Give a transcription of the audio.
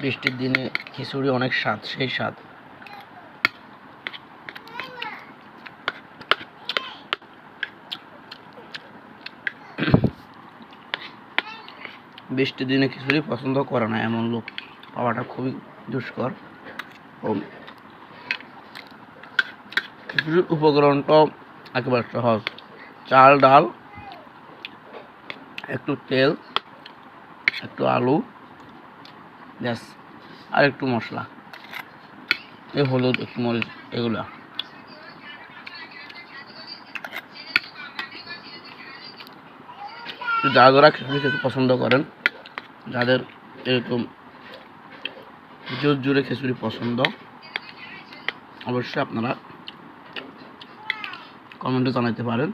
বৃষ্টির দিনে খিচুড়ি অনেক স্বাদ, সেই স্বাদ। বৃষ্টির দিনে খিচুড়ি পছন্দ করে না এমন লোক পাওয়াটা খুবই দুষ্কর। খিচুড়ির উপকরণটাও একেবারে সহজ। চাল, ডাল, একটু তেল, একটু আলু, ব্যাস, আর একটু মশলা, এই হলুদ, একটু মরিচ, এগুলা। যারা যারা খিচুড়ি খেতে পছন্দ করেন, যাদের এরকম জোর জোরে খিচুড়ি পছন্দ, অবশ্যই আপনারা কমেন্টে জানাতে পারেন।